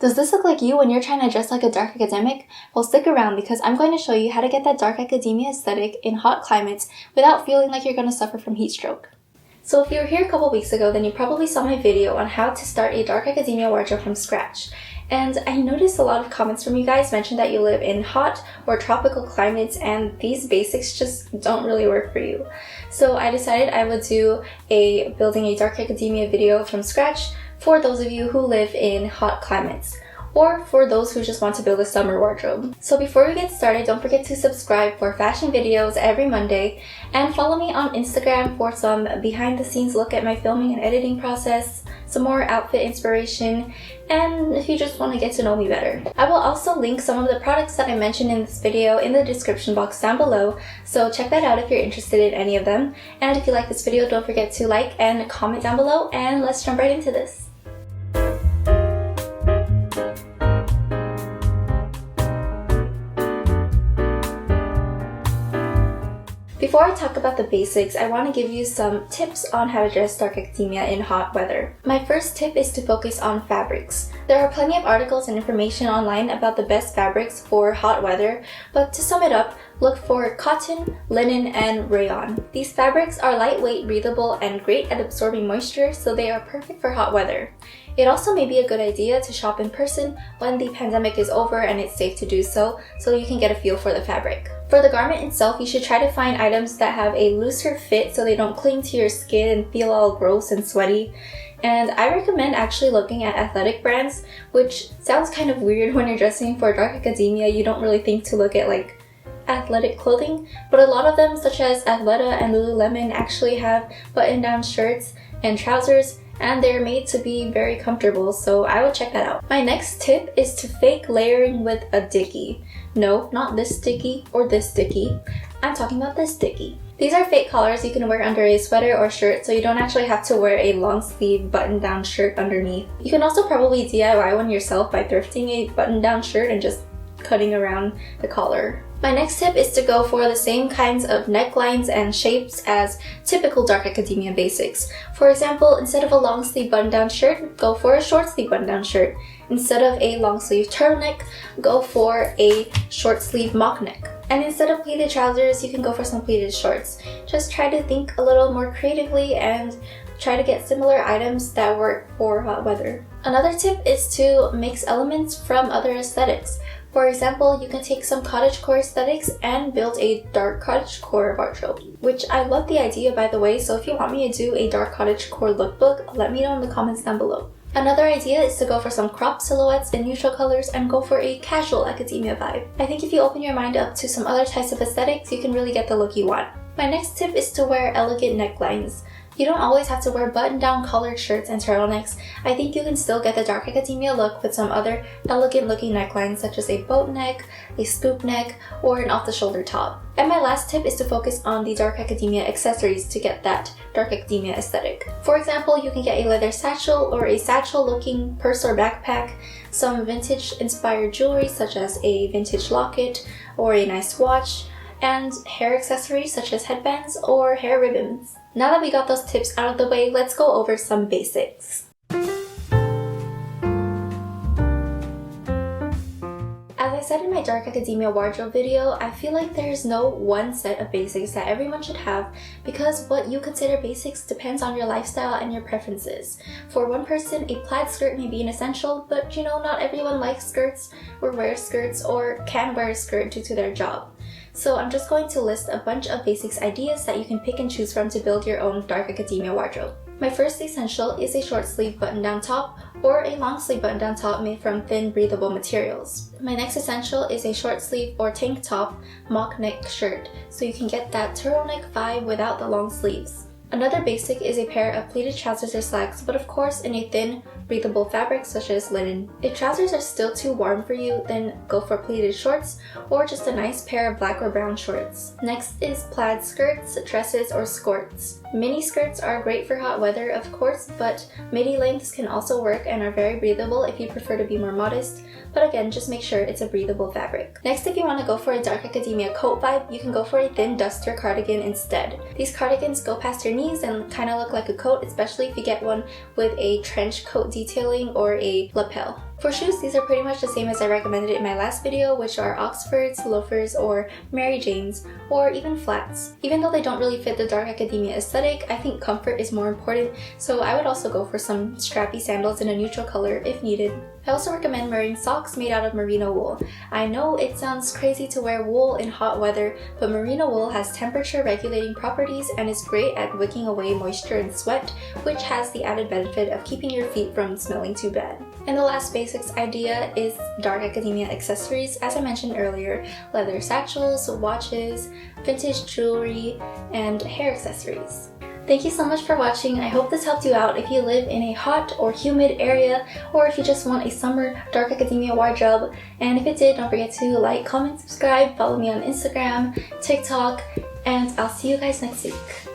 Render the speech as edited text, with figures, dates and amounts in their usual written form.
Does this look like you when you're trying to dress like a dark academic? Well, stick around because I'm going to show you how to get that dark academia aesthetic in hot climates without feeling like you're going to suffer from heat stroke. So if you were here a couple weeks ago, then you probably saw my video on how to start a dark academia wardrobe from scratch. And I noticed a lot of comments from you guys mentioned that you live in hot or tropical climates and these basics just don't really work for you. So I decided I would do a building a dark academia video from scratch for those of you who live in hot climates, or for those who just want to build a summer wardrobe. So before we get started, don't forget to subscribe for fashion videos every Monday, and follow me on Instagram for some behind the scenes look at my filming and editing process, some more outfit inspiration, and if you just want to get to know me better. I will also link some of the products that I mentioned in this video in the description box down below, so check that out if you're interested in any of them. And if you like this video, don't forget to like and comment down below, and let's jump right into this. Before I talk about the basics, I want to give you some tips on how to dress dark academia in hot weather. My first tip is to focus on fabrics. There are plenty of articles and information online about the best fabrics for hot weather, but to sum it up, look for cotton, linen, and rayon. These fabrics are lightweight, breathable, and great at absorbing moisture, so they are perfect for hot weather. It also may be a good idea to shop in person when the pandemic is over and it's safe to do so you can get a feel for the fabric. For the garment itself, you should try to find items that have a looser fit so they don't cling to your skin and feel all gross and sweaty. And I recommend actually looking at athletic brands, which sounds kind of weird when you're dressing for dark academia. You don't really think to look at like athletic clothing, but a lot of them, such as Athleta and Lululemon, actually have button-down shirts and trousers, and they're made to be very comfortable, so I would check that out. My next tip is to fake layering with a Dickey. No, not this Dickey or this Dickey. I'm talking about this Dickey. These are fake collars you can wear under a sweater or shirt, so you don't actually have to wear a long sleeve button-down shirt underneath. You can also probably DIY one yourself by thrifting a button-down shirt and just cutting around the collar. My next tip is to go for the same kinds of necklines and shapes as typical dark academia basics. For example, instead of a long sleeve button-down shirt, go for a short sleeve button-down shirt. Instead of a long sleeve turtleneck, go for a short sleeve mock neck. And instead of pleated trousers, you can go for some pleated shorts. Just try to think a little more creatively and try to get similar items that work for hot weather. Another tip is to mix elements from other aesthetics. For example, you can take some cottagecore aesthetics and build a dark cottagecore wardrobe, which I love the idea, by the way, so if you want me to do a dark cottagecore lookbook, let me know in the comments down below. Another idea is to go for some cropped silhouettes in neutral colors and go for a casual academia vibe. I think if you open your mind up to some other types of aesthetics, you can really get the look you want. My next tip is to wear elegant necklines. You don't always have to wear button-down collared shirts and turtlenecks. I think you can still get the dark academia look with some other elegant looking necklines such as a boat neck, a scoop neck, or an off-the-shoulder top. And my last tip is to focus on the dark academia accessories to get that dark academia aesthetic. For example, you can get a leather satchel or a satchel looking purse or backpack, some vintage inspired jewelry such as a vintage locket or a nice watch, and hair accessories such as headbands or hair ribbons. Now that we got those tips out of the way, let's go over some basics. As I said in my dark academia wardrobe video, I feel like there's no one set of basics that everyone should have because what you consider basics depends on your lifestyle and your preferences. For one person, a plaid skirt may be an essential, but not everyone likes skirts or wears skirts or can wear a skirt due to their job. So I'm just going to list a bunch of basics ideas that you can pick and choose from to build your own dark academia wardrobe. My first essential is a short sleeve button-down top or a long sleeve button-down top made from thin breathable materials. My next essential is a short sleeve or tank top mock neck shirt, so you can get that turtleneck vibe without the long sleeves. Another basic is a pair of pleated trousers or slacks, but of course in a thin, breathable fabric such as linen. If trousers are still too warm for you, then go for pleated shorts or just a nice pair of black or brown shorts. Next is plaid skirts, dresses, or skirts. Mini skirts are great for hot weather, of course, but midi lengths can also work and are very breathable if you prefer to be more modest. But again, just make sure it's a breathable fabric. Next, if you want to go for a dark academia coat vibe, you can go for a thin duster cardigan instead. These cardigans go past your knees and kind of look like a coat, especially if you get one with a trench coat detailing or a lapel. For shoes, these are pretty much the same as I recommended in my last video, which are Oxfords, loafers, or Mary Janes, or even flats. Even though they don't really fit the dark academia aesthetic, I think comfort is more important, so I would also go for some strappy sandals in a neutral color if needed. I also recommend wearing socks made out of merino wool. I know it sounds crazy to wear wool in hot weather, but merino wool has temperature regulating properties and is great at wicking away moisture and sweat, which has the added benefit of keeping your feet from smelling too bad. And the last basics idea is dark academia accessories, as I mentioned earlier: leather satchels, watches, vintage jewelry, and hair accessories. Thank you so much for watching. I hope this helped you out if you live in a hot or humid area, or if you just want a summer dark academia wardrobe. And if it did, don't forget to like, comment, subscribe, follow me on Instagram, TikTok, and I'll see you guys next week.